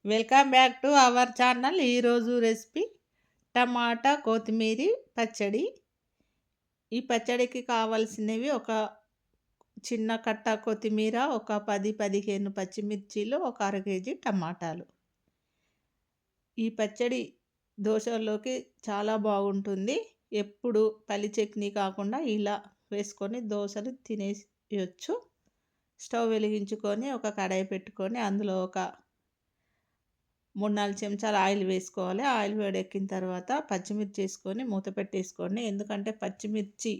Welcome back to our channel. ఈరోజు recipe టమాటా కొత్తిమీర పచ్చడి. ఈ పచ్చడికి కావాల్సినవి ఒక చిన్న కట్ట కొత్తిమీర, ఒక 10-15 పచ్చిమిర్చీలు, ఒక అర కేజీ టమాటాలు. ఈ పచ్చడి దోశలోకి చాలా బాగుంటుంది. ఎప్పుడు పల్లి చట్నీ కాకుండా ఇలా వేసుకొని దోశలు తినేయచ్చు. స్టవ్ వెలిగించుకొని ఒక కడాయి పెట్టుకొని అందులో ఒక 3-4 చెంచాల ఆయిల్ వేసుకోవాలి. ఆయిల్ వేడెక్కిన తర్వాత పచ్చిమిర్చి వేసుకొని మూత పెట్టేసుకోండి. ఎందుకంటే పచ్చిమిర్చి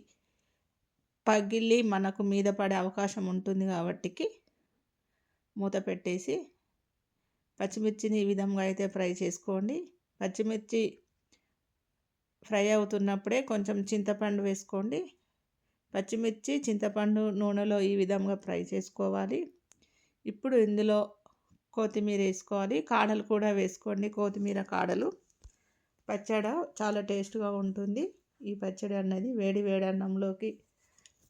పగిలి మనకు మీద పడే అవకాశం ఉంటుంది కాబట్టికి మూత పెట్టేసి పచ్చిమిర్చిని ఈ విధంగా అయితే ఫ్రై చేసుకోండి. పచ్చిమిర్చి ఫ్రై అవుతున్నప్పుడే కొంచెం చింతపండు వేసుకోండి. పచ్చిమిర్చి చింతపండు నూనెలో ఈ విధంగా ఫ్రై చేసుకోవాలి. ఇప్పుడు ఇందులో కొత్తిమీర వేసుకోవాలి. కాడలు కూడా వేసుకోండి, కొత్తిమీర కాడలు. పచ్చడి చాలా టేస్ట్గా ఉంటుంది. ఈ పచ్చడి అన్నది వేడి వేడి అన్నంలోకి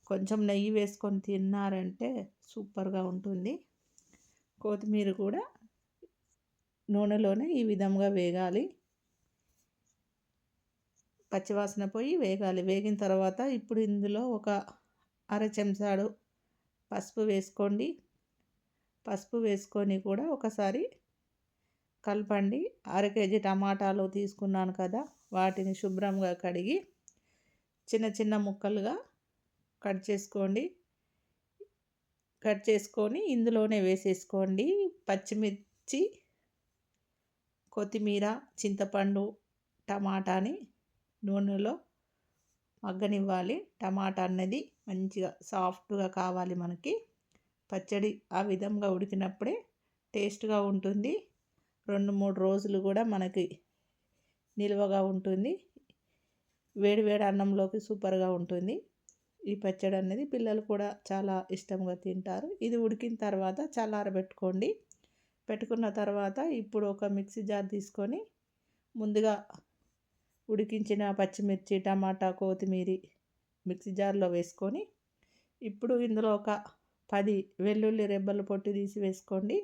కొంచెం నెయ్యి వేసుకొని తిన్నారంటే సూపర్గా ఉంటుంది. కొత్తిమీర కూడా నూనెలోనే ఈ విధంగా వేగాలి. పచ్చివాసన పోయి వేగాలి. వేగిన తర్వాత ఇప్పుడు ఇందులో ఒక అర చెంచాడు పసుపు వేసుకోండి. పసుపు వేసుకొని కూడా ఒకసారి కలపండి. అర కేజీ టమాటాలు తీసుకున్నాను కదా, వాటిని శుభ్రంగా కడిగి చిన్న చిన్న ముక్కలుగా కట్ చేసుకోండి. కట్ చేసుకొని ఇందులోనే వేసేసుకోండి. పచ్చిమిర్చి, కొత్తిమీర, చింతపండు, టమాటాని నూనెలో మగ్గనివ్వాలి. టమాటా అన్నది మంచిగా సాఫ్ట్గా కావాలి మనకి. పచ్చడి ఆ విధంగా ఉడికినప్పుడే టేస్ట్గా ఉంటుంది. 2-3 రోజులు కూడా మనకి నిల్వగా ఉంటుంది. వేడి వేడి అన్నంలోకి సూపర్గా ఉంటుంది. ఈ పచ్చడి అనేది పిల్లలు కూడా చాలా ఇష్టంగా తింటారు. ఇది ఉడికిన తర్వాత చల్లారబెట్టుకోండి. పెట్టుకున్న తర్వాత ఇప్పుడు ఒక మిక్సీ జార్ తీసుకొని ముందుగా ఉడికించిన పచ్చిమిర్చి, టమాటా, కొత్తిమీర మిక్సీ జార్లో వేసుకొని ఇప్పుడు ఇందులో ఒక 10 వెల్లుల్లి రెబ్బలు పొట్టు తీసి వేసుకోండి.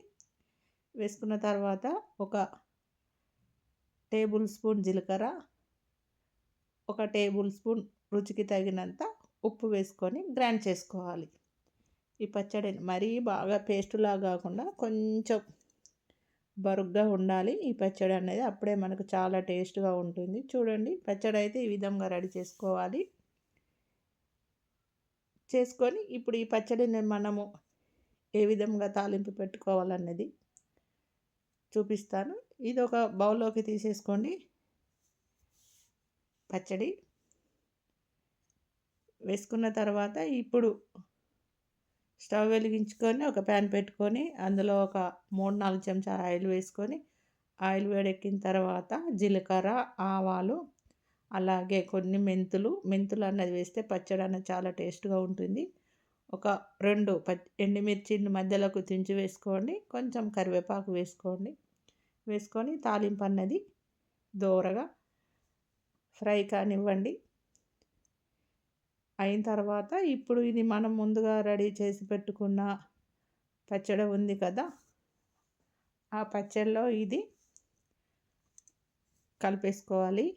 వేసుకున్న తర్వాత ఒక టేబుల్ స్పూన్ జీలకర్ర, ఒక టేబుల్ స్పూన్ రుచికి తగినంత ఉప్పు వేసుకొని గ్రైండ్ చేసుకోవాలి. ఈ పచ్చడిని మరీ బాగా పేస్టులా కాకుండా కొంచెం బరుగ్గా ఉండాలి ఈ పచ్చడి అనేది. అప్పుడే మనకు చాలా టేస్ట్గా ఉంటుంది. చూడండి, పచ్చడి అయితే ఈ విధంగా రెడీ చేసుకోవాలి. చేసుకొని ఇప్పుడు ఈ పచ్చడిని మనము ఏ విధంగా తాలింపు పెట్టుకోవాలన్నది చూపిస్తాను. ఇది ఒక బౌల్లోకి తీసేసుకోండి. పచ్చడి వేసుకున్న తర్వాత ఇప్పుడు స్టవ్ వెలిగించుకొని ఒక ప్యాన్ పెట్టుకొని అందులో ఒక 3-4 చెంచాల ఆయిల్ వేసుకొని ఆయిల్ వేడెక్కిన తర్వాత జీలకర్ర, ఆవాలు, అలాగే కొన్ని మెంతులు అన్నది వేస్తే పచ్చడి అన్నది చాలా టేస్ట్గా ఉంటుంది. ఒక 2 ఎండుమిర్చిని మధ్యలోకి తుంచి వేసుకోండి. కొంచెం కరివేపాకు వేసుకోండి. వేసుకొని తాలింపు అన్నది దోరగా ఫ్రై కానివ్వండి. అయిన తర్వాత ఇప్పుడు ఇది మనం ముందుగా రెడీ చేసి పెట్టుకున్న పచ్చడి ఉంది కదా, ఆ పచ్చడిలో ఇది కలిపేసుకోవాలి.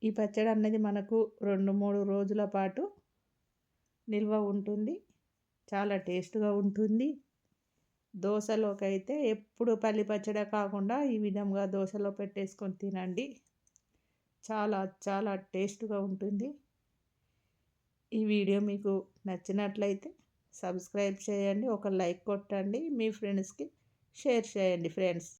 ఈ పచ్చడి అన్నది మనకు 2-3 రోజుల పాటు నిల్వ ఉంటుంది. చాలా టేస్ట్గా ఉంటుంది. దోశలోకి అయితే ఎప్పుడు పల్లి పచ్చడి కాకుండా ఈ విధంగా దోశలో పెట్టేసుకొని తినండి. చాలా చాలా టేస్ట్గా ఉంటుంది. ఈ వీడియో మీకు నచ్చినట్లయితే సబ్స్క్రైబ్ చేయండి, ఒక లైక్ కొట్టండి, మీ ఫ్రెండ్స్కి షేర్ చేయండి ఫ్రెండ్స్.